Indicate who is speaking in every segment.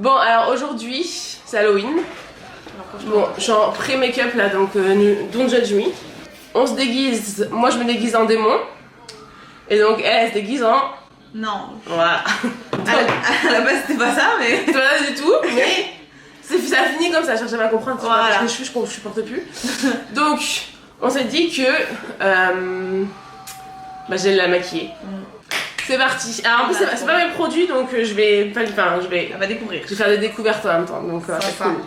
Speaker 1: Bon, alors aujourd'hui, c'est Halloween. Bon, je suis en pré-make-up là, donc don't judge me. On se déguise, moi je me déguise en démon. Et donc elle se déguise en...
Speaker 2: Non.
Speaker 1: Voilà.
Speaker 2: À la base c'était pas ça, mais...
Speaker 1: C'est pas du tout, mais ça finit comme ça, je cherche jamais à comprendre.
Speaker 2: Voilà.
Speaker 1: Je supporte plus. Donc, on s'est dit que j'allais la maquiller. C'est parti. Alors en plus c'est pas mes produits, donc je vais
Speaker 2: Elle va découvrir.
Speaker 1: Je vais faire des découvertes en même temps, donc c'est cool.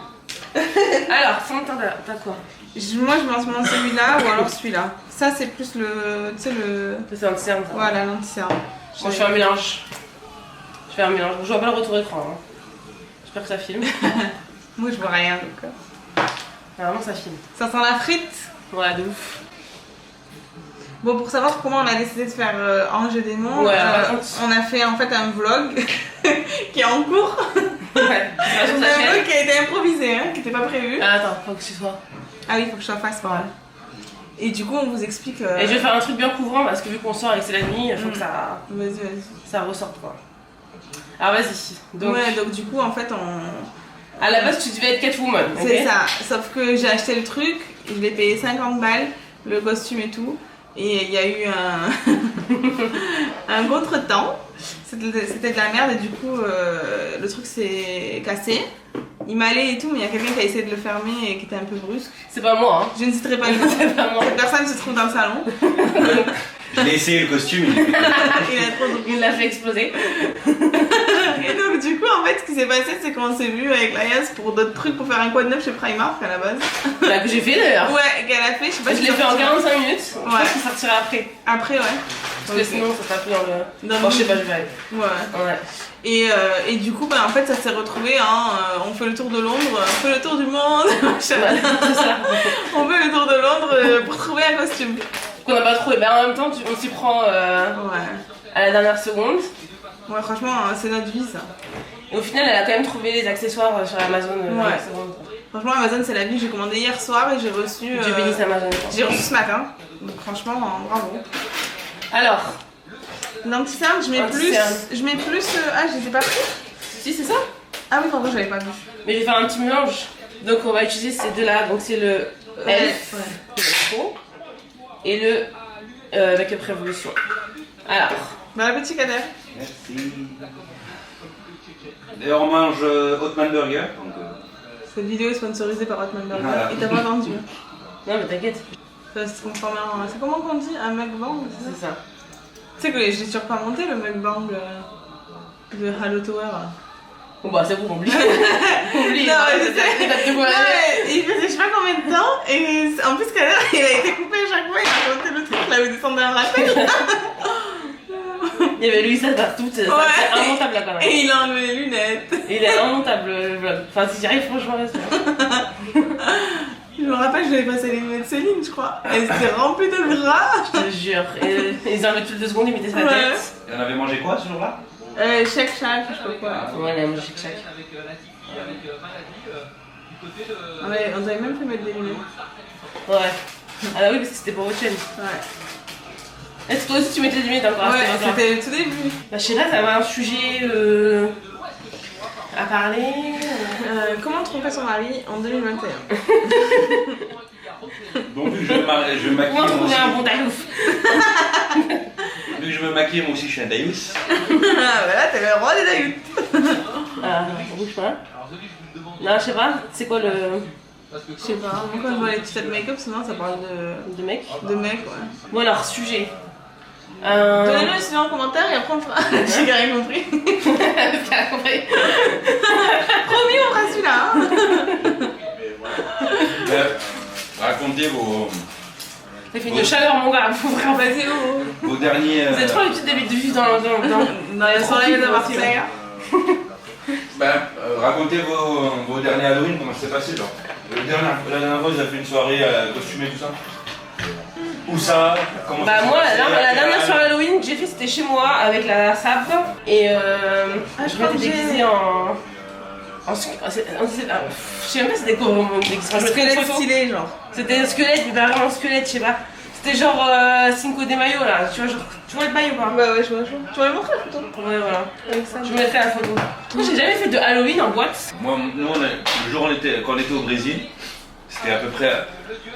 Speaker 1: Alors, fond de teint, t'as quoi?
Speaker 2: Moi je mets en ce moment celui-là ou alors celui-là. Ça c'est plus le... Tu sais le...
Speaker 1: C'est anti-cerne.
Speaker 2: Voilà, l'anti-cerne.
Speaker 1: Moi je fais un mélange. Je vois pas le retour écran. Hein. J'espère que ça filme.
Speaker 2: Moi je vois rien donc...
Speaker 1: Vraiment ça filme.
Speaker 2: Ça sent la frite.
Speaker 1: Ouais, de ouf.
Speaker 2: Bon, pour savoir comment on a décidé de faire Ange et Démon, on a fait en fait un vlog qui est en cours.
Speaker 1: Ouais,
Speaker 2: un vlog qui a été improvisé, hein, qui n'était pas prévu.
Speaker 1: Ah, attends, faut que ce soit.
Speaker 2: Ah oui, faut que je sois face par là. Et du coup, on vous explique.
Speaker 1: Et je vais faire un truc bien couvrant parce que vu qu'on sort et que c'est la nuit, il faut que ça.
Speaker 2: Vas-y.
Speaker 1: Ça ressorte quoi. Alors vas-y.
Speaker 2: Donc du coup, en fait, on.
Speaker 1: À la base, tu devais être Catwoman.
Speaker 2: C'est ça, sauf que j'ai acheté le truc, je l'ai payé 50 balles, le costume et tout. Et il y a eu un contretemps, c'était de la merde et du coup le truc s'est cassé. Il m'allait et tout, mais il y a quelqu'un qui a essayé de le fermer et qui était un peu brusque.
Speaker 1: C'est pas moi, hein.
Speaker 2: Je ne citerai pas le nom. Cette personne se trouve dans le salon.
Speaker 3: Je l'ai essayé le costume.
Speaker 1: Il l'a fait exploser.
Speaker 2: Et donc du coup en fait ce qui s'est passé c'est qu'on s'est vu avec Laias pour d'autres trucs pour faire un quad neuf chez Primark à la base.
Speaker 1: Bah que j'ai fait d'ailleurs.
Speaker 2: Ouais, qu'elle a fait, je sais pas
Speaker 1: je
Speaker 2: si
Speaker 1: l'ai fait en 45 minutes.
Speaker 2: Ouais.
Speaker 1: Je pense qu'il sortira après.
Speaker 2: Après ouais.
Speaker 1: Parce que sinon ça sera plus dans le...
Speaker 2: Bon,
Speaker 1: je sais pas, je vais.
Speaker 2: Ouais. Et du coup en fait ça s'est retrouvé on fait le tour de Londres, on fait le tour du monde, machin.
Speaker 1: Ouais, c'est ça.
Speaker 2: On fait le tour de Londres pour trouver un costume.
Speaker 1: Qu'on n'a pas trouvé, mais en même temps on s'y prend à la dernière seconde.
Speaker 2: Ouais franchement c'est notre vie ça.
Speaker 1: Et au final elle a quand même trouvé les accessoires sur Amazon.
Speaker 2: Franchement Amazon c'est la vie, j'ai commandé hier soir et j'ai reçu...
Speaker 1: Dieu bénisse Amazon.
Speaker 2: J'ai reçu ce matin, donc franchement bravo.
Speaker 1: Alors
Speaker 2: l'anti-cerne je mets plus... Je les ai pas pris.
Speaker 1: Si c'est ça.
Speaker 2: Ah oui pardon j'avais pas vu.
Speaker 1: Mais je vais faire un petit mélange. Donc on va utiliser ces deux là, donc c'est le Elf et le Make-up Révolution. Alors.
Speaker 2: Bon appétit Kader.
Speaker 3: Merci. D'ailleurs on mange Hotman Burger. Donc,
Speaker 2: cette vidéo est sponsorisée par Hotman Burger.
Speaker 3: Voilà.
Speaker 2: Et t'as pas vendu.
Speaker 1: Non mais t'inquiète.
Speaker 2: Ça se transforme en... C'est comment qu'on dit? Un mukbang?
Speaker 1: C'est ça.
Speaker 2: Tu sais que j'ai toujours pas monté le mukbang de Halo Tower.
Speaker 1: Bon bah c'est bon, oublie. Oublie.
Speaker 2: Non mais je sais. Il faisait je sais pas combien de temps et en plus Kader il a été coupé à chaque fois, il a monté le truc là où il descendait un rappel.
Speaker 1: Il y avait lui ça partout, c'est immontable là quand même.
Speaker 2: Et il a enlevé les lunettes.
Speaker 1: Il est immontable le vlog. Enfin si j'y arrive franchement reste.
Speaker 2: Je me rappelle, je lui avais passé les lunettes Céline, je crois. Elles étaient remplies de gras.
Speaker 1: Je te jure. Et ils enlevaient toutes les 2 secondes, ils mettaient sa tête.
Speaker 3: Et on avait mangé quoi ce jour-là?
Speaker 2: Shake Shack, je sais pas quoi.
Speaker 1: Ouais, il a mangé Shake Shack.
Speaker 2: Ouais, on avait même fait mettre des lunettes.
Speaker 1: Ouais. Ah bah oui, parce que c'était pour votre chaîne.
Speaker 2: Ouais.
Speaker 1: Est-ce que toi aussi tu mettais des lunettes encore?
Speaker 2: Ouais, c'était le tout début.
Speaker 1: Bah je sais pas, t'avais un sujet à parler.
Speaker 2: Comment tromper son mari en 2021?
Speaker 3: Donc vu que je me maquille.
Speaker 1: Comment trouver un bon taïouf?
Speaker 3: Vu que je me maquille, moi aussi je suis un daïus.
Speaker 2: Ah bah là t'es le roi des daïoutes.
Speaker 1: Ah, on bouge pas. Non, je sais pas, c'est quoi le...
Speaker 2: Je sais pas, moi quand je vois les tutos de make-up, souvent ça parle
Speaker 1: De mec?
Speaker 2: de mec, ouais.
Speaker 1: Bon alors, sujet.
Speaker 2: Donnez-le sinon en commentaire et après on fera. J'ai rien compris.
Speaker 1: T'as compris?
Speaker 2: Promis, on fera celui-là. Hein.
Speaker 3: Racontez vos
Speaker 1: T'as fait une chaleur mon gars, faut vraiment...
Speaker 2: Vas-y,
Speaker 3: vos derniers.
Speaker 1: Vous êtes trop l'habitude d'habiter de vivre dans
Speaker 2: la soirée de Marseille.
Speaker 3: Racontez vos derniers Halloween, comment ça s'est passé genre. La dernière fois, vous avez fait une soirée costumée, tout ça. Où ça? Comment
Speaker 1: Bah
Speaker 3: ça
Speaker 1: moi,
Speaker 3: s'est passé,
Speaker 1: la dernière soirée Halloween que j'ai fait, c'était chez moi avec la Sabre. Et je m'étais déguisée en... Je sais même pas c'était quoi mon déguisement.
Speaker 2: Un squelette stylé, genre.
Speaker 1: C'était un squelette, mais pas vraiment un squelette, je sais pas. C'était genre Cinco de Mayo là, tu vois, genre, tu vois le maillot pas?
Speaker 2: Bah ouais, je vois. Tu vas le montrer la photo?
Speaker 1: Ouais, voilà.
Speaker 2: Avec ça.
Speaker 1: Je vous mettrai la photo. Moi j'ai jamais fait de Halloween en boîte.
Speaker 3: Moi, nous, le jour quand on était au Brésil, c'était à peu près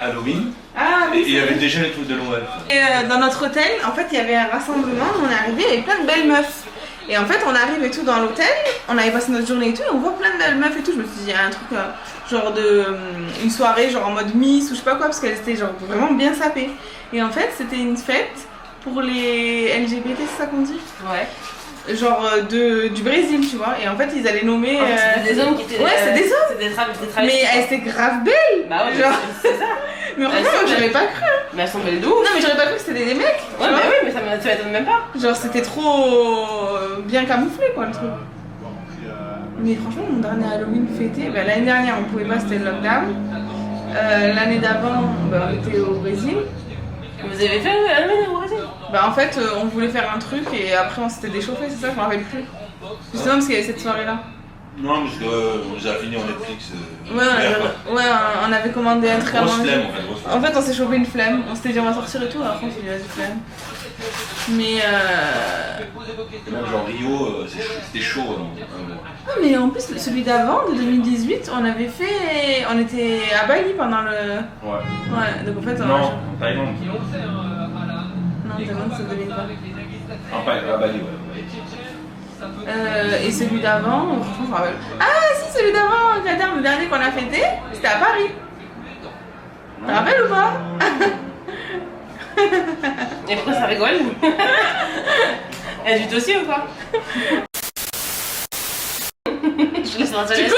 Speaker 3: Halloween.
Speaker 2: Ah
Speaker 3: Et
Speaker 2: oui.
Speaker 3: il y avait déjà les trucs de Noël.
Speaker 2: Et dans notre hôtel, en fait, il y avait un rassemblement, on est arrivé avec plein de belles meufs. Et en fait, on arrive et tout dans l'hôtel, on avait passé notre journée et tout, et on voit plein de belles meufs et tout. Je me suis dit, il y a un truc genre une soirée genre en mode Miss ou je sais pas quoi, parce qu'elle était genre vraiment bien sapée. Et en fait, c'était une fête pour les LGBT, c'est ça qu'on dit?
Speaker 1: Ouais.
Speaker 2: Genre du Brésil, tu vois. Et en fait, ils allaient nommer.
Speaker 1: C'était des hommes qui étaient.
Speaker 2: Ouais, c'est des hommes.
Speaker 1: C'était des travestis.
Speaker 2: Mais elles étaient grave belles.
Speaker 1: Bah ouais,
Speaker 2: genre.
Speaker 1: c'est ça.
Speaker 2: Mais franchement,
Speaker 1: sont
Speaker 2: j'aurais
Speaker 1: belles.
Speaker 2: pas cru.
Speaker 1: Mais elles sont belles de ouf.
Speaker 2: Non, mais j'aurais pas cru que c'était des mecs. tu
Speaker 1: Ouais,
Speaker 2: vois.
Speaker 1: bah oui, mais ça m'étonne même pas.
Speaker 2: Genre, c'était trop bien camouflé, quoi, le truc. Mais franchement, mon dernier Halloween fêté, bah, l'année dernière, on pouvait pas, c'était le lockdown. L'année d'avant, bah, on était au Brésil.
Speaker 1: Vous avez fait Halloween au Brésil?
Speaker 2: Bah, en fait, on voulait faire un truc et après, on s'était déchauffé, c'est ça, je me rappelle plus. Justement, parce qu'il y avait cette soirée-là.
Speaker 3: Non, parce qu'on nous a fini en Netflix.
Speaker 2: Ouais, on avait commandé un truc à
Speaker 3: Grosse
Speaker 2: manger.
Speaker 3: flemme en fait, grosse flemme.
Speaker 2: En fait, on s'est chopé une flemme. On s'était dit, on va sortir et tout. Après, on s'est dit, vas-y, flemme. Mais
Speaker 3: Même genre Rio, c'était chaud.
Speaker 2: ah, mais en plus, celui d'avant, de 2018, on avait fait. On était à Bali pendant le.
Speaker 3: Ouais.
Speaker 2: Ouais, donc en fait, on
Speaker 3: Non, en Thaïlande.
Speaker 2: Non, Thaïlande, c'est 2020.
Speaker 3: En Thaïlande, à Bali, ouais.
Speaker 2: Et celui d'avant, franchement, je me rappelle. Ah, si, celui d'avant, le dernier qu'on a fêté, c'était à Paris. Tu te rappelles ou pas?
Speaker 1: Et pourquoi ça rigole? Elle du dossier ou quoi? Je laisse un seul.
Speaker 2: Tu coupes.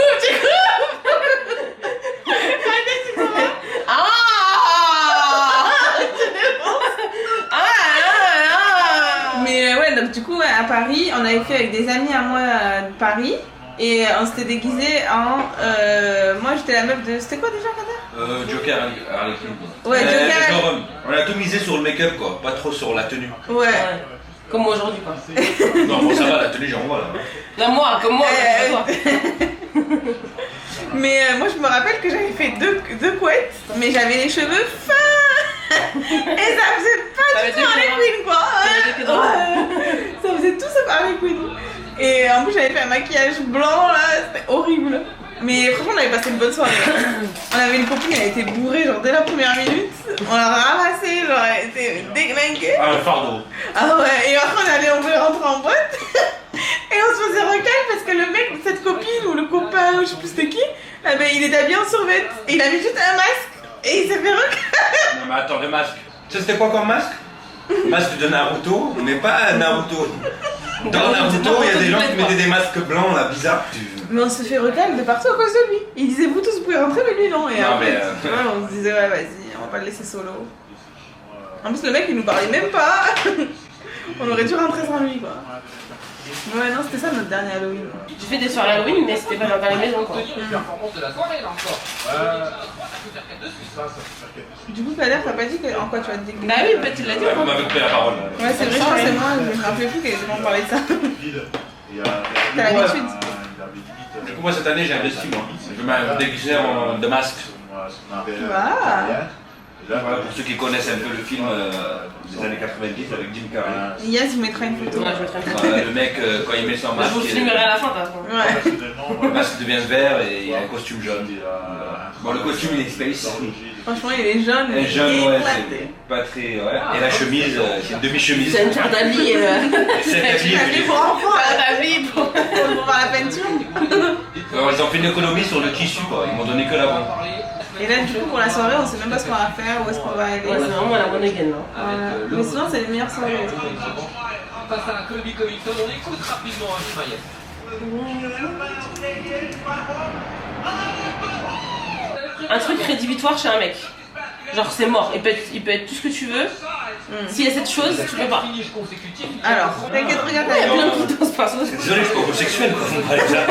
Speaker 2: Mais ouais, donc du coup, ouais, à Paris, on avait fait avec des amis à moi de Paris. Et on s'était déguisés en. Moi, j'étais la meuf de. C'était quoi déjà, Kader?
Speaker 3: Joker Harley Quinn.
Speaker 2: Ouais, Joker.
Speaker 3: Genre, on a tout misé sur le make-up quoi, pas trop sur la tenue.
Speaker 2: Ouais.
Speaker 1: Ouais. Comme moi aujourd'hui quoi.
Speaker 3: Non, bon ça va, la tenue j'en vois là.
Speaker 1: Non, moi, comme moi, pas toi.
Speaker 2: Mais moi, je me rappelle que j'avais fait deux couettes, mais j'avais les cheveux fins. Et ça faisait pas du tout Harley Quinn, quoi. Ouais. Ça faisait tout ça Harley Quinn. Et en plus, j'avais fait un maquillage blanc là, c'était horrible. Mais franchement, on avait passé une bonne soirée. On avait une copine, elle était bourrée, genre dès la première minute. On l'a ramassée, genre elle était déglinguée.
Speaker 3: Ah, un fardeau.
Speaker 2: Ah ouais, et après on voulait rentrer en boîte. Et on se faisait recal parce que le mec, cette copine ou le copain, ou je sais plus c'était qui, eh ben, il était habillé en survêt. Et il avait juste un masque. Et il s'est fait recal.
Speaker 3: Non mais attends, le masque. Tu sais c'était quoi comme masque? Masque de Naruto, mais pas Naruto. Dans Naruto, il y a des gens qui mettaient des masques blancs là, bizarres.
Speaker 2: Mais on se fait recal de partout à cause de lui. Il disait vous tous vous pouvez rentrer, mais lui non. Et
Speaker 3: Non,
Speaker 2: après,
Speaker 3: mais,
Speaker 2: tu vois, on se disait ouais vas-y, on va pas le laisser solo. En plus le mec il nous parlait même pas. On aurait dû rentrer sans lui quoi. Ouais non c'était ça notre dernier Halloween.
Speaker 1: J'ai fait des soirées Halloween, mais c'était pas dans la maison quoi.
Speaker 2: Du coup Kader t'as pas dit en quoi tu vas te déguiser?
Speaker 1: Bah oui, peut-être tu l'as dit.
Speaker 3: Ouais, vous m'avez coupé la parole.
Speaker 2: Ouais c'est vrai, je pensais moi, je me rappelais plus qu'on parlait de ça. T'as l'habitude.
Speaker 3: Du coup moi cette année j'ai investi moi. Je vais me déguiser de masque. Voilà, pour ceux qui connaissent un peu le film des années 90 avec Jim Carrey.
Speaker 2: Yes, je mettrai une photo.
Speaker 1: Ouais, je mettrai une photo.
Speaker 3: Le mec quand il met son
Speaker 1: Je
Speaker 3: masque,
Speaker 1: vous filmerai à la fin, de toute façon.
Speaker 2: Ouais.
Speaker 3: le masque devient vert et il a un costume jaune. Bon le costume il est space.
Speaker 2: Franchement il est jaune.
Speaker 3: Et jaune ouais,
Speaker 2: éclaté.
Speaker 3: c'est pas très... Ouais. Et la chemise, c'est une demi-chemise.
Speaker 1: C'est une carte d'avis.
Speaker 3: C'est un
Speaker 2: Tu l'as vu pour enfants, pour voir la peinture.
Speaker 3: Alors ils ont fait une économie sur le tissu quoi, ils m'ont donné que l'avant.
Speaker 2: Et là, du coup, pour la soirée, on sait même pas ce qu'on va faire, où est-ce qu'on va aller.
Speaker 1: Ouais, c'est vraiment la bonne again, non?
Speaker 2: Voilà. Mais sinon, c'est les meilleures soirées.
Speaker 4: Face à la Colby Covington, on écoute rapidement Mayette.
Speaker 1: Un truc rédhibitoire chez un mec. Genre c'est mort, il peut être tout ce que tu veux. S'il y a cette chose, tu peux pas.
Speaker 2: Alors, t'inquiète, regarde
Speaker 1: Il y a
Speaker 2: ta
Speaker 1: plein
Speaker 2: vie.
Speaker 1: de choses par contre.
Speaker 3: Désolé, je suis pas homosexuel quoi, vous me parlez de ça.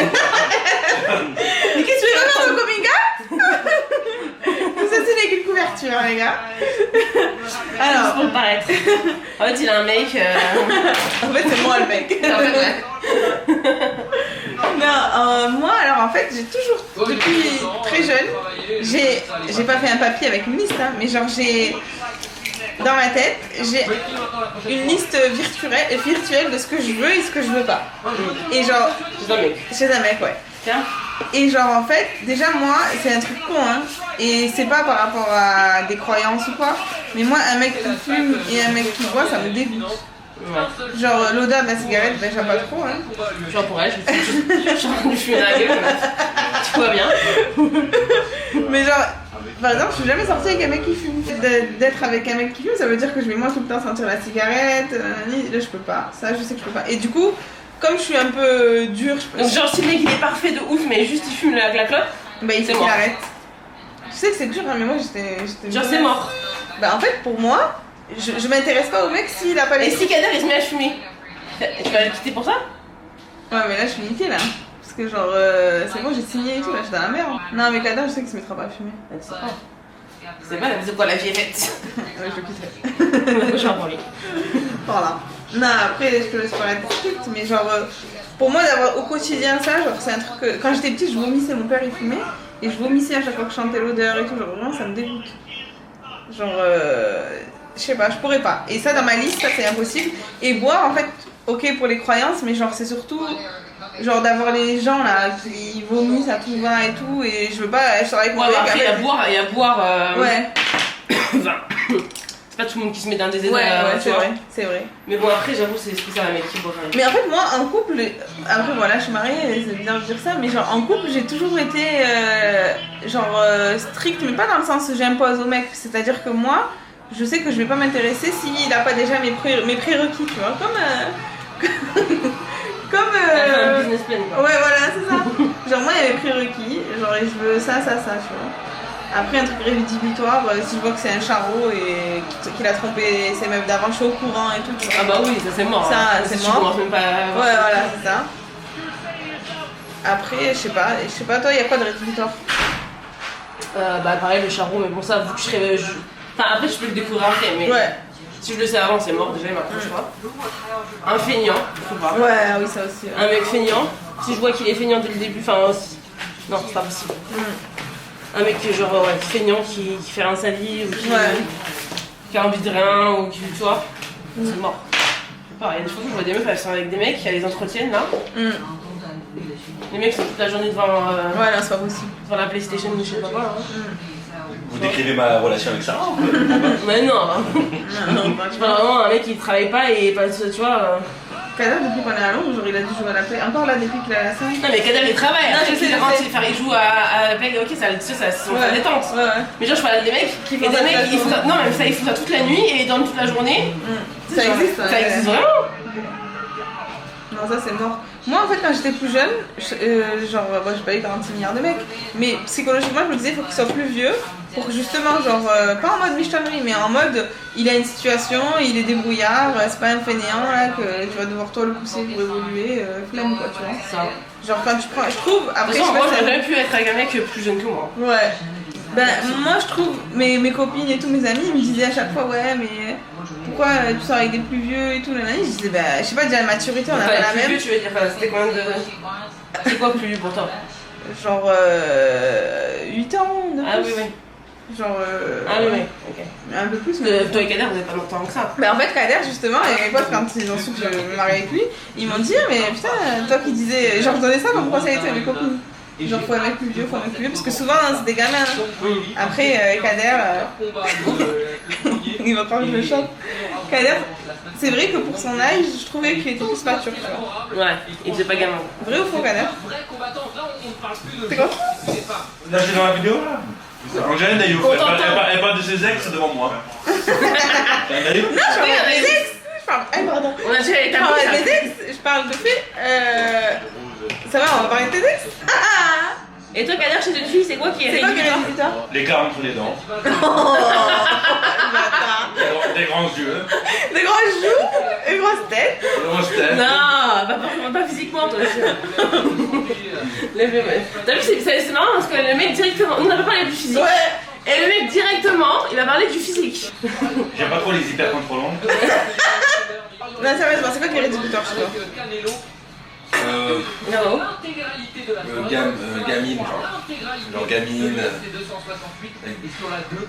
Speaker 2: Mais qu'est-ce que tu veux faire ton coming out? Tout ça, c'est avec une couverture, hein, les gars.
Speaker 1: Juste
Speaker 2: Alors,
Speaker 1: pour le paraître. En fait, il a un mec.
Speaker 2: en fait, c'est moi le mec.
Speaker 1: En fait, ouais.
Speaker 2: Non, moi, alors en fait, j'ai toujours, depuis très jeune, j'ai pas fait un papier avec une liste, hein, mais genre dans ma tête, j'ai une liste virtuelle de ce que je veux et ce que je veux pas. Et genre... Chez un mec, ouais.
Speaker 1: Tiens.
Speaker 2: Et genre en fait, déjà moi, c'est un truc con hein, et c'est pas par rapport à des croyances ou quoi, mais moi un mec qui fume et un mec qui boit, ça me dégoûte. Ouais. Genre l'odeur de la cigarette, ben j'aime pas trop hein.
Speaker 1: Genre pour elle, je suis fumer dans la gueule, tu vois bien.
Speaker 2: Mais genre, par exemple, je suis jamais sortie avec un mec qui fume. D'être avec un mec qui fume, ça veut dire que je vais moi tout le temps sentir la cigarette, là je peux pas, ça je sais que je peux pas. Et du coup, comme je suis un peu dure, je peux...
Speaker 1: Donc genre si le mec il est parfait de ouf mais juste il fume la clope,
Speaker 2: bah il faut qu'il arrête. Je sais que c'est dur hein, mais moi j'étais
Speaker 1: genre c'est mort.
Speaker 2: Bah en fait pour moi, je m'intéresse pas au mec s'il a pas les...
Speaker 1: Et si Kader il se met à fumer, tu vas le quitter pour ça?
Speaker 2: Ouais mais là je suis niquée là. Parce que genre c'est bon j'ai signé et tout, là je suis dans la merde. Non mais Kader je sais qu'il se mettra pas à fumer.
Speaker 1: C'est pas de quoi la vie est faite.
Speaker 2: Ouais je le quitterai.
Speaker 1: Je vais en parler.
Speaker 2: Voilà. Non, après, je peux pas être stricte, mais genre, pour moi, d'avoir au quotidien ça, genre, c'est un truc que. Quand j'étais petite, je vomissais, mon père il fumait, et je vomissais à chaque fois que je chantais l'odeur et tout, genre, vraiment, ça me dégoûte. Genre, je sais pas, je pourrais pas. Et ça, dans ma liste, ça, c'est impossible. Et boire, en fait, ok pour les croyances, mais genre, c'est surtout. Genre d'avoir les gens là qui vomissent à tout va et tout, et je veux pas, je serais avec mon mec.
Speaker 1: Après, il y a boire.
Speaker 2: Ouais.
Speaker 1: Enfin. Pas tout le monde qui se met dans des états.
Speaker 2: Ouais, c'est vrai.
Speaker 1: Mais bon, après, j'avoue, c'est spécial un mec qui boit quand même.
Speaker 2: Mais en fait, moi, en couple, après voilà, je suis mariée, c'est bizarre de dire ça, mais genre en couple, j'ai toujours été stricte, mais pas dans le sens où j'impose au mec. C'est-à-dire que moi, je sais que je vais pas m'intéresser s'il a pas déjà mes prérequis, tu vois.
Speaker 1: Un business plan, quoi.
Speaker 2: Ouais, voilà, c'est ça. Genre, moi, il y a mes prérequis, genre, et je veux ça, tu vois. Après un truc rédhibitoire, si je vois que c'est un charreau et qu'il a trompé ses meufs d'avant, je suis au courant et tout. Tu vois.
Speaker 1: Ah bah oui, ça c'est mort.
Speaker 2: Ça,
Speaker 1: hein.
Speaker 2: c'est
Speaker 1: Si
Speaker 2: mort.
Speaker 1: tu commences même pas à voir
Speaker 2: Ouais,
Speaker 1: ça.
Speaker 2: voilà, c'est ça. Après, je sais pas, toi, il y a quoi de rédhibitoire?
Speaker 1: Bah pareil, le charreau, mais bon, ça, vu que je serais. Enfin, après, je peux le découvrir après, mais.
Speaker 2: Ouais.
Speaker 1: Si je le sais avant, c'est mort, déjà, il m'approche pas. Un feignant, faut pas.
Speaker 2: Ouais, oui, ça aussi.
Speaker 1: Un mec feignant, si je vois qu'il est feignant dès le début, enfin. Non, c'est pas possible. Un mec genre feignant qui fait rien de sa vie ou qui a envie de rien ou qui tu vois, c'est mort. Pareil, il y a des fois que je vois des meufs, elles sont avec des mecs qui les entretiennent là. Les mecs sont toute la journée devant,
Speaker 2: ouais, non, c'est pas possible.
Speaker 1: devant la PlayStation ou je sais pas quoi.
Speaker 3: Vous décrivez ma relation avec Sarah?
Speaker 1: Mais non, je parle vraiment un mec qui travaille pas et pas, tu vois.
Speaker 2: Kader, depuis qu'on est à Londres, genre il a dû jouer à la play. Encore là, depuis qu'il a la salle.
Speaker 1: Non mais Kader il travaille,
Speaker 2: non,
Speaker 1: après
Speaker 2: je sais,
Speaker 1: il joue à la play, ok, ça c'est sa détente.
Speaker 2: Ouais.
Speaker 1: Mais genre je parle des mecs qui font des mecs, ils font ça, non mais ça ils font ça toute la nuit et ils dorment toute la journée.
Speaker 2: Ça existe,
Speaker 1: ça existe vraiment.
Speaker 2: Non, ça c'est mort. Moi en fait quand j'étais plus jeune, moi j'ai pas eu 46 milliards de mecs, mais psychologiquement je me disais il faut qu'il soit plus vieux pour que justement pas en mode michtonnerie mais en mode il a une situation, il est débrouillard, c'est pas un fainéant là que tu vas devoir toi le pousser pour évoluer, flemme quoi tu vois.
Speaker 1: Ça.
Speaker 2: Genre quand tu prends, je trouve, après
Speaker 1: de toute façon, moi j'aurais jamais pu être avec un mec plus jeune que moi.
Speaker 2: Ouais. Ben moi je trouve, mes copines et tous mes amis ils me disaient à chaque fois ouais mais pourquoi tu sors avec des plus vieux et tout là, je disais bah je sais pas déjà la maturité on a pas la
Speaker 1: plus
Speaker 2: même.
Speaker 1: vieux, tu veux dire c'était combien de... C'est quoi plus vieux pour toi?
Speaker 2: Genre 8 ans, 9
Speaker 1: Ah oui oui.
Speaker 2: Genre
Speaker 1: ah oui ok.
Speaker 2: un peu plus mais...
Speaker 1: Toi et Kader vous êtes pas longtemps que ça.
Speaker 2: Ben en fait Kader justement et mes potes quand ils ont su que je me mariais avec lui, ils m'ont dit mais putain toi qui disais, genre je donnais ça comme conseil à mes copines. Genre faut un mec plus vieux, parce que souvent c'est des gamins. Après Kader, il va croire que je le chope. Kader, c'est vrai que pour son âge, je trouvais qu'il était plus mature, tu vois.
Speaker 1: Ouais, il faisait pas gamin.
Speaker 2: Vrai ou faux Kader? C'est quoi?
Speaker 3: Là j'ai dans la vidéo là. Angèle Dayouf, elle parle de ses ex devant moi.
Speaker 2: Non, je parle des ex. Pardon.
Speaker 1: On a déjà été
Speaker 2: Je parle des ex, je parle de fait. Ça va, on va parler de tes ex?
Speaker 1: Et toi Kader chez une fille, c'est quoi qui est
Speaker 2: rédhibitoire?
Speaker 3: L'écart entre les dents. Des grands yeux.
Speaker 2: Des grosses joues, une grosse tête.
Speaker 3: Des grosses têtes.
Speaker 1: Non, pas physiquement toi aussi. T'as vu, c'est marrant parce que le mec directement, nous on n'a pas parlé du physique.
Speaker 2: Ouais.
Speaker 1: Et le mec directement, il va parler du physique.
Speaker 3: J'aime pas trop les hypercontrôlants.
Speaker 2: Non, sérieusement, c'est quoi qui est rédhibitoire chez toi?
Speaker 1: Non.
Speaker 4: L'intégralité de la soirée.
Speaker 3: Gamine, genre gamine.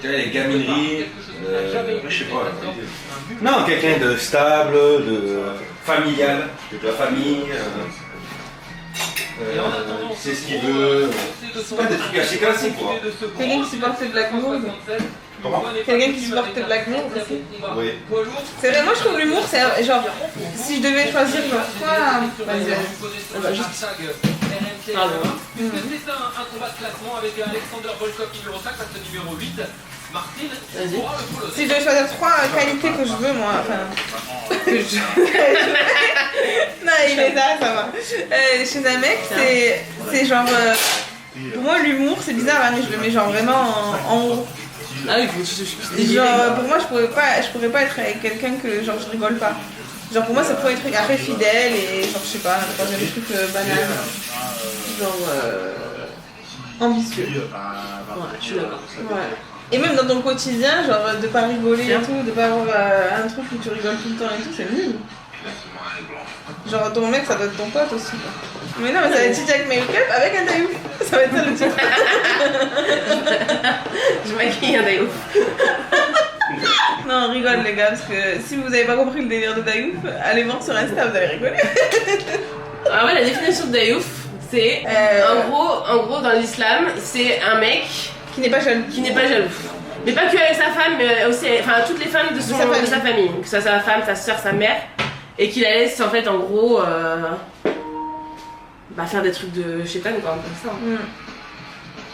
Speaker 3: Tu vois, les gamineries, je sais pas. Non, quelqu'un de stable, de familial, de la famille. Il sait ce qu'il veut. C'est pas des trucs assez classiques, quoi.
Speaker 2: Quelqu'un qui supporte Black Moon.
Speaker 3: Comment?
Speaker 2: Quelqu'un qui supporte Black Moon aussi.
Speaker 3: Oui.
Speaker 2: C'est vrai, moi je trouve l'humour, c'est genre, si je devais choisir genre quoi, vas-y.
Speaker 4: Juste.
Speaker 1: Pardon.
Speaker 4: Puisque c'est un combat de classement avec Alexander Volkov numéro 5 face au numéro 8. Martine pourra le follow.
Speaker 2: Si je devais choisir 3 qualités que je veux, moi, enfin. Que je... non, il est là, ça va. Chez un mec, c'est genre. Pour moi, l'humour, c'est bizarre, hein, mais je le mets genre vraiment en haut.
Speaker 1: Ah oui, faut
Speaker 2: Genre, pour moi, je pourrais pas être avec quelqu'un que genre je rigole pas. Genre, pour moi, ça pourrait être un truc après fidèle et genre, je sais pas, quand il y a des trucs banals. Genre, ambitieux.
Speaker 1: Ouais, je suis d'accord.
Speaker 2: Ouais. Et même dans ton quotidien, genre, de pas rigoler et tout, de pas avoir un truc où tu rigoles tout le temps et tout, c'est nul. Genre, ton mec, ça doit être ton pote aussi, quoi. Mais non, mais ça va être Jack Make-up avec un taillou. Ça va être ça le titre.
Speaker 1: Je maquille un Dayouf.
Speaker 2: Non, on rigole les gars, parce que si vous avez pas compris le délire de Dayouf, allez voir sur Insta, vous allez rigoler.
Speaker 1: Ah ouais, la définition de Dayouf, c'est en gros dans l'islam, c'est un mec
Speaker 2: Qui n'est pas jaloux.
Speaker 1: qui n'est pas jaloux. Mais pas que avec sa femme, mais aussi enfin toutes les femmes de sa famille. Que ce soit sa femme, sa soeur, sa mère. Et qui la laisse en fait en gros faire des trucs de chétan quoi, comme ça.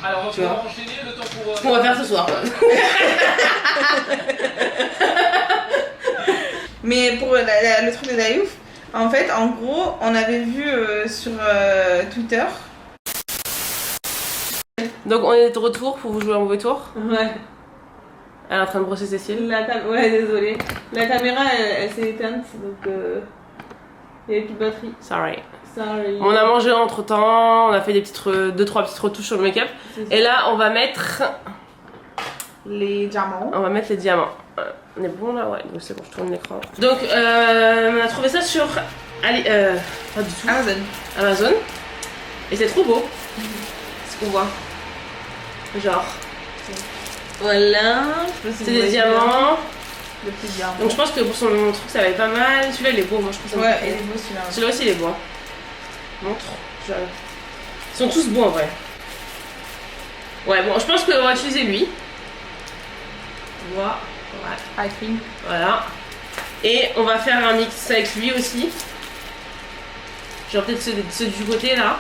Speaker 4: Alors,
Speaker 1: Tu
Speaker 4: on va
Speaker 1: vois.
Speaker 4: enchaîner le temps pour.
Speaker 1: Ce qu'on va faire ce soir.
Speaker 2: Mais pour le truc de Dayouf, en fait, en gros, on avait vu sur Twitter.
Speaker 1: Donc on est de retour pour vous jouer un mauvais tour.
Speaker 2: Ouais.
Speaker 1: Elle est en train de brosser Cécile.
Speaker 2: Ouais, désolée. La caméra, elle s'est éteinte, donc il n'y avait plus de batterie.
Speaker 1: Sorry.
Speaker 2: Sorry.
Speaker 1: On a mangé entre temps, on a fait des petites 2-3 petites retouches sur le make-up. Et là on va mettre
Speaker 2: Les diamants.
Speaker 1: on va mettre les diamants. On est bon là, ouais, donc c'est bon, je tourne l'écran. Donc on a trouvé ça sur pas du tout. Amazon. Et c'est trop beau. Ce qu'on voit. Genre. Voilà. C'est des diamants.
Speaker 2: Le petit diamant.
Speaker 1: Donc je pense que pour son truc ça va être pas mal. Celui-là il est beau, moi je pense que ça
Speaker 2: Ouais,
Speaker 1: me
Speaker 2: il
Speaker 1: plaît.
Speaker 2: est beau celui-là.
Speaker 1: Celui-là aussi il est beau. Montre. Ils sont tous beaux en vrai. Ouais, bon, je pense qu'on va utiliser lui. Voilà.
Speaker 2: I think.
Speaker 1: Voilà. Et on va faire un mix avec lui aussi. Genre peut-être ceux du côté là.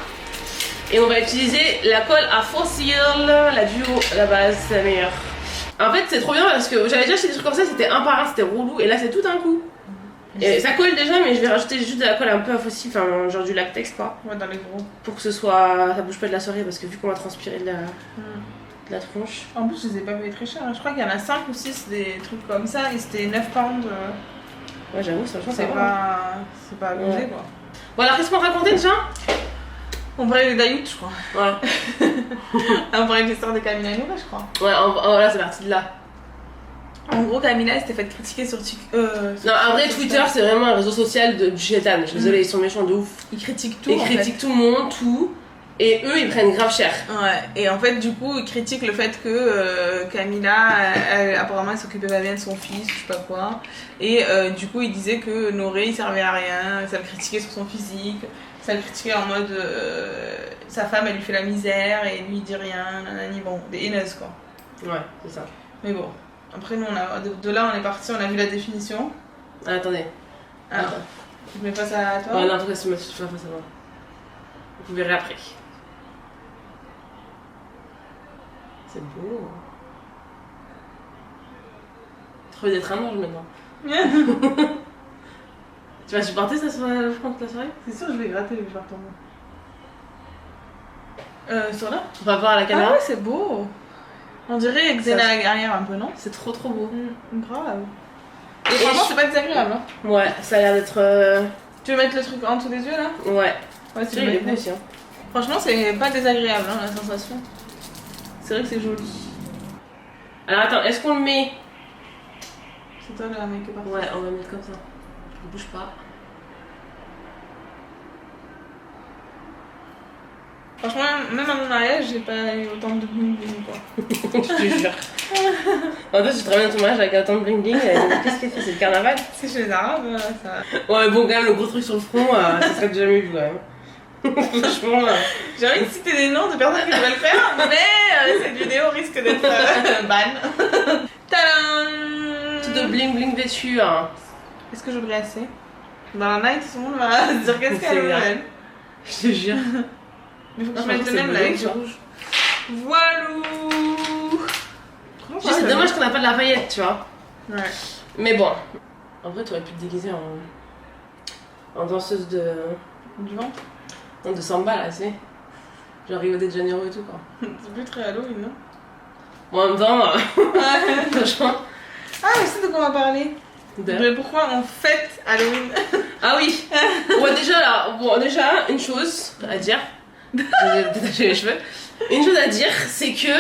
Speaker 1: Et on va utiliser la colle à fossile, la duo, la base, c'est la meilleure. En fait, c'est trop bien parce que j'avais déjà acheté des trucs comme ça, c'était un par un, c'était relou. Et là, c'est tout d'un coup. Et ça colle déjà, mais je vais rajouter juste de la colle un peu à fossile, enfin genre du latex quoi.
Speaker 2: Ouais, dans les gros.
Speaker 1: Pour que ce soit. Ça bouge pas de la soirée parce que vu qu'on va transpirer de la tronche.
Speaker 2: En plus, je les ai pas payés très cher. Je crois qu'il y en a 5 ou 6 des trucs comme ça et c'était 9 pounds.
Speaker 1: Ouais, j'avoue, ça change.
Speaker 2: C'est pas abusé
Speaker 1: Ouais.
Speaker 2: quoi.
Speaker 1: Bon, alors qu'est-ce qu'on racontait déjà?
Speaker 2: On parlait des Dayout, je crois.
Speaker 1: Ouais.
Speaker 2: On parlait de l'histoire de Camila et Noura, je crois.
Speaker 1: Ouais, voilà, c'est parti de là.
Speaker 2: En gros, Camila elle s'était fait critiquer sur TikTok.
Speaker 1: Non, en vrai, Twitter, c'est vraiment un réseau social du chétan. Je suis désolée, ils sont méchants de ouf.
Speaker 2: Ils critiquent tout.
Speaker 1: Ils critiquent tout le monde, tout. Et eux, ils prennent grave cher.
Speaker 2: Ouais, et en fait, du coup, ils critiquent le fait que Camila, apparemment, elle s'occupait pas bien de son fils, je sais pas quoi. Et du coup, ils disaient que Noré, il servait à rien, ça le critiquait sur son physique, ça le critiquait en mode sa femme, elle lui fait la misère et lui, il dit rien, nanani, bon, des haineuses quoi.
Speaker 1: Ouais, c'est ça.
Speaker 2: Mais bon, après, nous, de là, on est parti, on a vu la définition.
Speaker 1: Ah, attendez.
Speaker 2: Ah,
Speaker 1: Attends.
Speaker 2: je mets pas ça à toi.
Speaker 1: Ouais, non, en tout cas, c'est pas face à moi. Vous verrez après. C'est beau. Trop d'être un ange maintenant. Tu vas supporter ça sur la front de la soirée?
Speaker 2: C'est sûr, je vais gratter le carton. Sur là?
Speaker 1: Par rapport à la
Speaker 2: Ah
Speaker 1: caméra?
Speaker 2: ouais, c'est beau. On dirait Xena la guerrière un peu, non?
Speaker 1: C'est trop beau.
Speaker 2: Grave. Et franchement, c'est pas désagréable. Hein.
Speaker 1: Ouais, ça a l'air d'être.
Speaker 2: Tu veux mettre le truc en dessous des yeux là?
Speaker 1: Ouais.
Speaker 2: Ouais,
Speaker 1: Il est beau aussi. Hein.
Speaker 2: Franchement, c'est pas désagréable hein, la sensation. C'est vrai que c'est joli.
Speaker 1: Alors attends, est-ce qu'on le met?
Speaker 2: C'est toi la make-up artist.
Speaker 1: Ouais, on va le mettre comme ça. On bouge pas.
Speaker 2: Franchement, même à mon mariage, j'ai pas eu autant de bling bling quoi.
Speaker 1: Je te jure. En fait, je te ramène ton mariage avec autant de bling bling. Qu'est-ce qu'elle fait? C'est le carnaval?
Speaker 2: C'est chez les Arabes, ça.
Speaker 1: Ouais, mais bon, quand même, le gros truc sur le front, ça serait jamais vu quand même. Franchement.
Speaker 2: J'ai envie de citer des noms de personnes qui devraient le faire, mais cette vidéo risque d'être ban. Tadam!
Speaker 1: Tout de bling bling vêtu. Hein.
Speaker 2: Est-ce que je brille assez? Dans la night, tout le monde va se dire qu'est-ce qu'elle a elle.
Speaker 1: Je te jure.
Speaker 2: Mais faut que
Speaker 1: Non,
Speaker 2: je mette le même là avec du rouge. Voilou!
Speaker 1: Juste, c'est dommage qu'on n'a pas de la paillette, tu vois.
Speaker 2: Ouais.
Speaker 1: Mais bon. En vrai, t'aurais pu te déguiser en danseuse de.
Speaker 2: Du vent?
Speaker 1: Non, de samba là, tu sais. Genre Rio de Janeiro et tout quoi.
Speaker 2: C'est plus très Halloween, non?
Speaker 1: Bon, en même temps, franchement.
Speaker 2: Ah, je sais de quoi on va parler. De pourquoi on fête Halloween.
Speaker 1: Ah oui. Bon, déjà, une chose à dire. J'ai détaché les cheveux. Une chose à dire, c'est que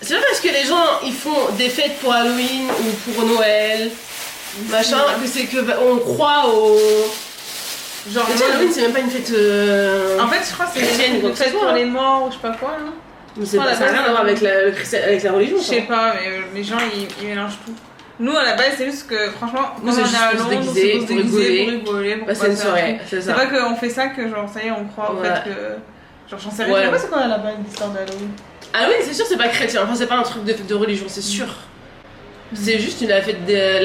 Speaker 1: c'est pas parce que les gens ils font des fêtes pour Halloween ou pour Noël, machin, que c'est que on croit au. Genre, Halloween c'est même pas une fête.
Speaker 2: En fait, je crois que c'est
Speaker 1: chrétienne,
Speaker 2: une fête pour les morts ou je sais pas quoi, là.
Speaker 1: Mais ça n'a rien à voir avec la religion.
Speaker 2: Je sais pas, mais les gens ils mélangent tout. Nous à la base, c'est juste que franchement,
Speaker 1: nous c'est juste pour se déguiser, pour rigoler.
Speaker 2: Pour
Speaker 1: c'est une soirée, c'est ça.
Speaker 2: C'est pas qu'on fait ça que genre ça y est, on croit au fait que. Genre, j'en sais rien. Je sais pas c'est quoi à la base l'histoire d'Halloween.
Speaker 1: Halloween, c'est sûr, c'est pas chrétien. Enfin, c'est pas un truc de religion, c'est sûr. C'est juste la fête de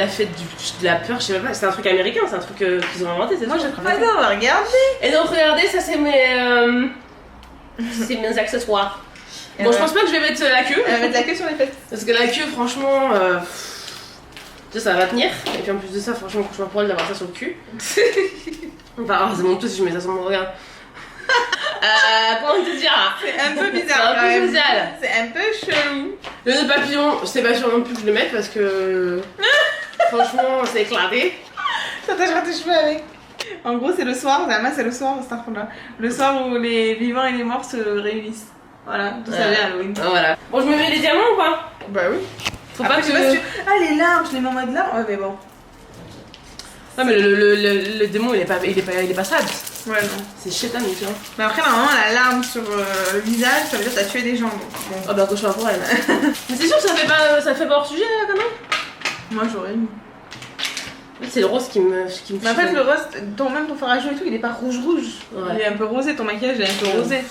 Speaker 1: la peur, je sais pas. C'est un truc américain, c'est un truc qu'ils ont inventé, c'est ça.
Speaker 2: Moi, je crois pas. On va regarder.
Speaker 1: Et donc, regardez, ça c'est mes. C'est mes accessoires. Bon, je pense pas que je vais mettre la queue.
Speaker 2: Elle va mettre la queue sur les fesses.
Speaker 1: Parce que la queue, franchement. Ça va tenir. Et puis en plus de ça, franchement, je pour elle d'avoir ça sur le cul. Enfin, c'est mon tout si je mets ça sur mon regard. Comment te dire?
Speaker 2: C'est un peu bizarre.
Speaker 1: C'est un peu spécial.
Speaker 2: C'est un peu chelou.
Speaker 1: Le nœud papillon, c'est pas sûr non plus que je le mette parce que. Franchement, c'est éclaté.
Speaker 2: T'attacheras tes cheveux avec. En gros, c'est le soir, c'est le soir, là. Le soir où les vivants et les morts se réunissent. Voilà, tout ça vient Halloween.
Speaker 1: Voilà. Bon, je me mets les diamants ou pas?
Speaker 2: Bah oui.
Speaker 1: Faut
Speaker 2: après,
Speaker 1: pas que.
Speaker 2: Ah, les larmes, je les mets en mode larmes. Ouais, mais bon.
Speaker 1: Non, mais le démon, il est pas sad.
Speaker 2: Ouais, non.
Speaker 1: C'est chétan, tu vois.
Speaker 2: Mais après, normalement, la larme sur le visage, ça veut dire que t'as tué des gens. Donc, bon.
Speaker 1: Oh bah, cauchemar pour elle. Mais c'est sûr que ça fait pas hors sujet, quand même.
Speaker 2: Moi, j'aurais mis.
Speaker 1: C'est le rose qui me
Speaker 2: Mais en fait, le rose, même ton fard à cheveux et tout, il est pas rouge.
Speaker 1: Ouais.
Speaker 2: Il est un peu rosé, ton maquillage est un peu rosé.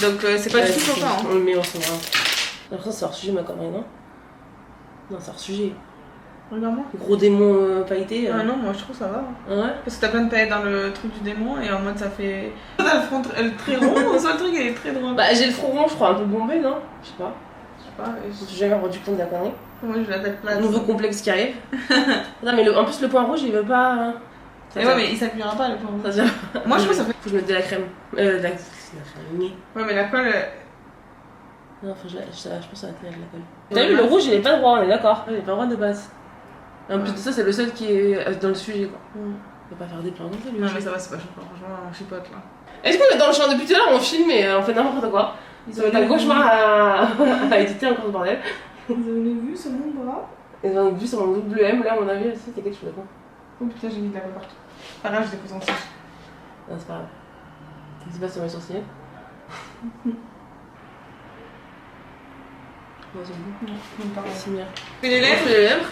Speaker 2: Donc, c'est pas du tout choquant.
Speaker 1: On le met en ce moment. Après, c'est hors sujet, ma connerie, non? Non, c'est hors sujet.
Speaker 2: Regarde-moi.
Speaker 1: Gros démon pailleté.
Speaker 2: Ah non, moi je trouve ça va.
Speaker 1: Ah ouais?
Speaker 2: Parce que t'as plein de paillettes dans le truc du démon et en mode ça fait. T'as le front très rond, soit le truc il est très drôle.
Speaker 1: Bah, j'ai le front rond, je crois, un peu bombé, non? Je sais pas.
Speaker 2: Je sais pas.
Speaker 1: Je me suis jamais rendu compte de la connerie.
Speaker 2: Moi je la tête plate.
Speaker 1: Nouveau complexe qui arrive. Non, mais en plus, le point rouge, il veut pas.
Speaker 2: Et ouais, mais il s'appuiera pas le point rouge.
Speaker 1: Ça vient.
Speaker 2: Moi je trouve ça fait.
Speaker 1: Faut que je mette de la crème. De la.
Speaker 2: Ouais, mais la colle.
Speaker 1: Non, enfin, je pense que ça va tenir de la colle. T'as vu, le rouge, il est pas droit, on est d'accord? Il est pas droit de base. Et en plus de ça, c'est le seul qui est dans le sujet, quoi. On va pas faire des plans comme ça, lui.
Speaker 2: Non, mais ça va, c'est pas choquant, franchement, on chipote là.
Speaker 1: Est-ce qu'on est dans le champ depuis tout à l'heure, on filme et on fait n'importe quoi? Ça va être un cauchemar à éditer encore ce bordel.
Speaker 2: Vous avez vu sur mon bras?
Speaker 1: Ils ont vu sur mon double M, là, à mon avis, aussi, c'est quelque chose, quoi.
Speaker 2: Oh putain, j'ai mis de la colle partout. Pas grave, je dépose en dessous.
Speaker 1: Non, c'est pas grave. C'est pas sur mes sourcils. Ouais, c'est bon.
Speaker 2: Non, pas grave.
Speaker 1: C'est bien.
Speaker 2: Et les lèvres?
Speaker 1: Les lèvres.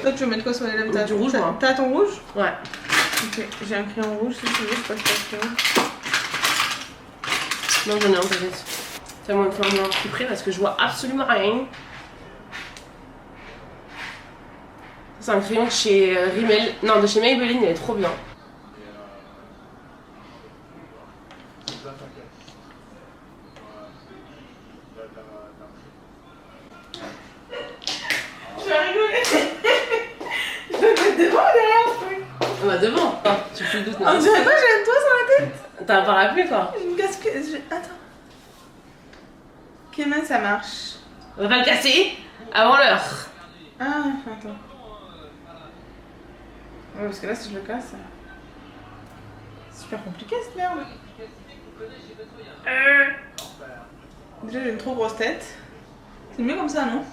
Speaker 2: Toi, tu veux mettre quoi sur les lèvres?
Speaker 1: Du rouge, moi.
Speaker 2: T'as ton rouge?
Speaker 1: Ouais.
Speaker 2: Ok, j'ai un crayon rouge si tu veux, je passe pas le crayon.
Speaker 1: Non, j'en ai un peut-être. Fais-moi une forme plus près parce que je vois absolument rien. C'est un crayon de chez Rimmel. Non, de chez Maybelline, il est trop bien.
Speaker 2: Tu vas rigoler. Je vais mettre devant ou derrière ce truc?
Speaker 1: Bah devant. Ah, tu fais le doute.
Speaker 2: On dirait pas que j'ai un toit sur la tête.
Speaker 1: T'as pas rappelé quoi?
Speaker 2: Je me casse que... Attends. Quelle main ça marche?
Speaker 1: On va pas le casser avant l'heure.
Speaker 2: Ah, attends. Ouais, parce que là, si je le casse... C'est super compliqué cette merde. Déjà, j'ai une trop grosse tête. C'est mieux comme ça, non?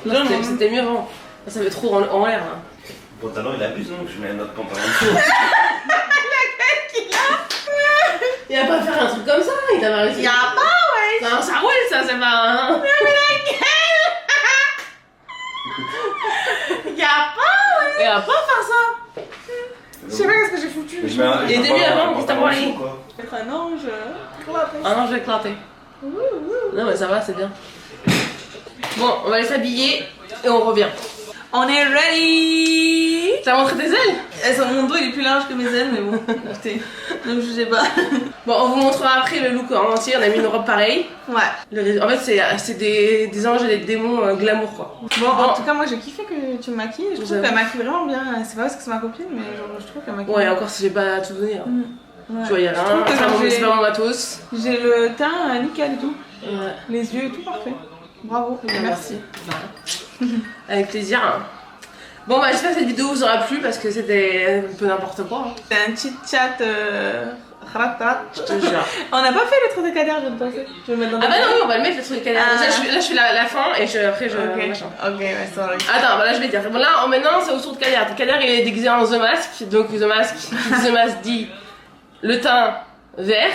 Speaker 1: Non, c'était mieux avant. Ça fait trop en l'air là.
Speaker 3: Le pantalon il abuse, non? Je mets un autre pantalon en dessous.
Speaker 2: La gueule qu'il a.
Speaker 1: Il va pas faire un truc comme ça, il t'as pas réussi.
Speaker 2: Y'a pas, ouais.
Speaker 1: C'est un sarouel, ça, c'est pas un.
Speaker 2: Mais laquelle? Y'a pas, ouais.
Speaker 1: Et à pas faire ça.
Speaker 2: Je sais pas qu'est-ce que j'ai foutu.
Speaker 3: Je mets un-
Speaker 1: Et
Speaker 3: je
Speaker 1: début,
Speaker 3: mets pas
Speaker 1: avant,
Speaker 3: un
Speaker 1: qu'est-ce que t'as
Speaker 3: pantalon
Speaker 1: parlé?
Speaker 3: chaud, quoi.
Speaker 2: Être un ange.
Speaker 1: Ah non, je vais éclater. Non, mais ça va, c'est bien. Bon, on va aller s'habiller et on revient.
Speaker 2: On est ready.
Speaker 1: T'as montré tes ailes?
Speaker 2: Mon dos il est plus large que mes ailes, mais bon, écoutez, ne me jugez pas.
Speaker 1: Bon, on vous montrera après le look en entier. On a mis une robe pareille.
Speaker 2: Ouais.
Speaker 1: En fait, c'est des anges et des démons glamour, quoi.
Speaker 2: Bon, en tout cas, moi j'ai kiffé que tu me maquilles. Je trouve
Speaker 1: J'avoue.
Speaker 2: qu'elle maquille vraiment bien. C'est pas parce que c'est ma copine, mais genre, je trouve qu'elle maquille
Speaker 1: Ouais,
Speaker 2: bien.
Speaker 1: encore si j'ai pas tout donné. Hein.
Speaker 2: Ouais.
Speaker 1: Tu vois, y'a
Speaker 2: Je trouve
Speaker 1: rien.
Speaker 2: que
Speaker 1: C'est pas
Speaker 2: genre,
Speaker 1: mon- c'est pas mon matos.
Speaker 2: j'ai le teint nickel et tout.
Speaker 1: Ouais.
Speaker 2: Les yeux et tout parfait. Bravo, merci.
Speaker 1: Avec plaisir. Bon, bah, j'espère que cette vidéo vous aura plu parce que c'était un peu n'importe quoi. Hein.
Speaker 2: C'est un chit chat rat.
Speaker 1: Je te jure.
Speaker 2: On n'a pas fait le truc de Kader, je viens de penser. Je vais le mettre dans
Speaker 1: Ah bah non, oui, on va le mettre le truc de Kader.
Speaker 2: Ah.
Speaker 1: Là, je fais la fin et après je.
Speaker 2: Ok,
Speaker 1: Machin.
Speaker 2: ok, ouais, sorry.
Speaker 1: Attends, bah là je vais dire. Bon, là, maintenant c'est au tour de Kader. Kader il est déguisé en The Mask. Donc The Mask, The Mask dit le teint vert.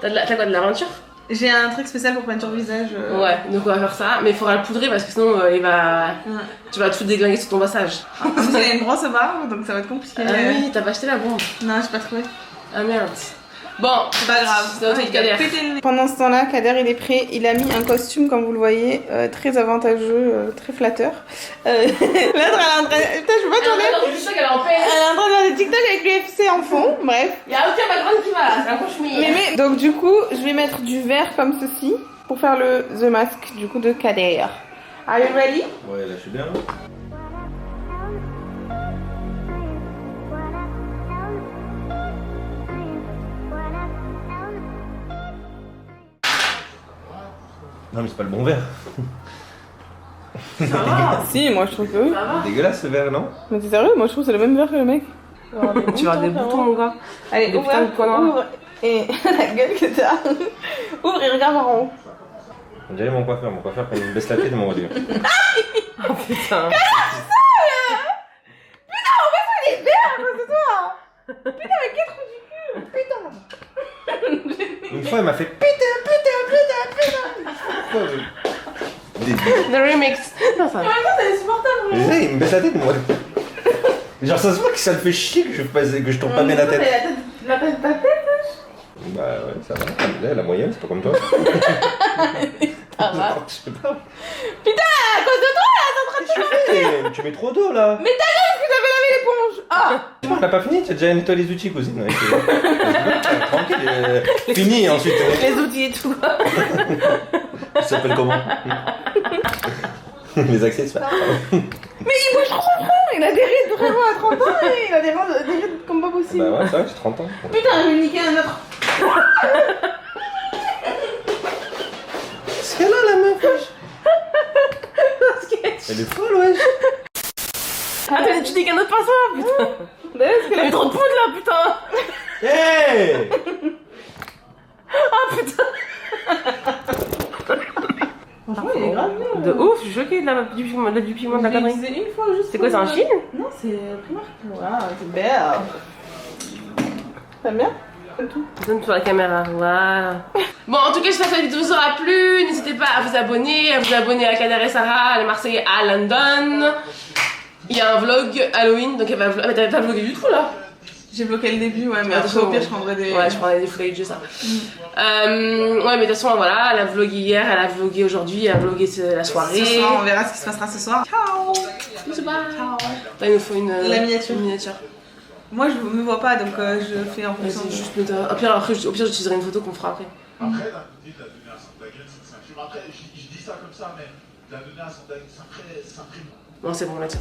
Speaker 1: T'as quoi de l'aventure?
Speaker 2: J'ai un truc spécial pour peinture visage.
Speaker 1: Ouais, donc on va faire ça. Mais il faudra le poudrer parce que sinon il va.
Speaker 2: Ouais.
Speaker 1: Tu vas tout déglinguer sur ton passage.
Speaker 2: En plus, il a une grosse barbe, donc ça va être compliqué.
Speaker 1: Ah oui, t'as pas acheté la bombe.
Speaker 2: Non, j'ai pas trouvé.
Speaker 1: Ah merde. Bon,
Speaker 2: C'est pas grave.
Speaker 1: c'est au tour de Kader.
Speaker 2: Pendant ce temps-là, Kader il est prêt. Il a mis un costume, comme vous le voyez, très avantageux, très flatteur. Là, elle est en train. Putain, je peux pas tourner.
Speaker 1: C'est juste ça qu'elle est en paix.
Speaker 2: Elle est en train de faire des TikTok avec l'UFC en fond. Bref.
Speaker 1: Y'a aucun background qui va là, c'est un cauchemar.
Speaker 2: Mais, donc, du coup, je vais mettre du vert comme ceci pour faire le The Mask du coup de Kader. Are you ready?
Speaker 3: Ouais, là, je suis bien. Non, mais c'est pas le bon verre.
Speaker 1: Ça va.
Speaker 2: Si, moi je trouve que oui.
Speaker 1: Ça va.
Speaker 3: Dégueulasse ce verre, non?
Speaker 2: Mais t'es sérieux? Moi je trouve que c'est le même vert que le mec.
Speaker 1: Tu vas avoir des boutons, mon gars.
Speaker 2: Allez,
Speaker 1: Des
Speaker 2: ouvre,
Speaker 1: putains de connards.
Speaker 2: ouvre. Et la gueule que t'as. Ouvre et regarde en haut.
Speaker 3: On dirait mon coiffeur quand il me baisse la tête, il m'envoie dire.
Speaker 1: Oh putain.
Speaker 2: Les verts à cause de toi. Putain, mais quel trou du cul. Putain.
Speaker 3: Une fois, il m'a fait putain. Pourquoi
Speaker 1: The remix. Non, ça va.
Speaker 2: En même temps, c'est insupportable.
Speaker 3: il me baisse la tête, moi. Genre, ça se voit que ça le fait chier que je tourne pas bien la tête.
Speaker 2: La tête, ta tête.
Speaker 3: Bah ouais, ça va. La moyenne, c'est pas comme toi.
Speaker 2: Ça va.
Speaker 3: Non, je sais pas.
Speaker 2: Putain, à cause de toi, là, t'es en train de
Speaker 3: Tu mets trop d'eau là.
Speaker 2: Mais ta gueule, que t'avais lavé l'éponge. Ah.
Speaker 3: On n'a pas fini, tu as déjà nettoyé les outils, cousine. Ouais, tranquille, fini ensuite.
Speaker 1: Les outils et tout.
Speaker 3: Ça s'appelle comment? Les accessoires.
Speaker 2: Mais il bouge trop franc. Il a des rides vraiment à 30 ans et il a des rides comme pas possible.
Speaker 3: Bah ouais, c'est vrai, j'ai 30 ans.
Speaker 2: Putain, je vais niquer un autre.
Speaker 3: Qu'est-ce qu'elle a la meuf, wesh? Elle est folle, wesh.
Speaker 1: Attends, tu dis qu'un autre pinceau, putain.
Speaker 2: D'ailleurs, est-ce que
Speaker 1: Il y avait trop de poudre là, putain.
Speaker 3: Hey!
Speaker 1: Ah putain.
Speaker 2: franchement, il est grave bien.
Speaker 1: De ouf, je suis choquée du pigment de la
Speaker 2: Je l'ai
Speaker 1: connerie.
Speaker 2: utilisé une fois juste.
Speaker 1: C'est quoi, c'est un
Speaker 2: pour-
Speaker 1: film?
Speaker 2: Non, c'est Primark. Waouh, c'est belle. T'aimes bien? Comme tout.
Speaker 1: Donne sur la caméra, voilà. Bon, en tout cas, j'espère que la vidéo vous aura plu. N'hésitez pas à vous abonner à Kader et Sarah, les Marseillais à London. Il y a un vlog Halloween, donc elle va. Ah, mais t'avais pas vlogué du tout là?
Speaker 2: J'ai bloqué le début, ouais, mais
Speaker 1: Attention,
Speaker 2: après, au pire, je prendrai des.
Speaker 1: Ouais, je prendrais des footage de ça. Ouais, mais de toute façon, voilà, elle a vlogué hier, elle a vlogué aujourd'hui, elle a vlogué la soirée.
Speaker 2: Ce soir, on verra ce qui se passera ce soir. Ciao!
Speaker 1: Bisous, bye.
Speaker 2: Ciao!
Speaker 1: Là, il nous faut une
Speaker 2: miniature.
Speaker 1: Une miniature.
Speaker 2: Moi, je me vois pas, donc je fais en fonction.
Speaker 1: Vas-y,
Speaker 2: de-
Speaker 1: juste mettre. Au pire, j'utiliserai une photo qu'on fera après.
Speaker 5: Après, d'un côté, la donnée à Santa-Gaine, c'est un film. Après, je dis ça comme ça, mais la donnée à Santa-Gaine, c'est un très.
Speaker 1: Non, c'est bon, là-dessus.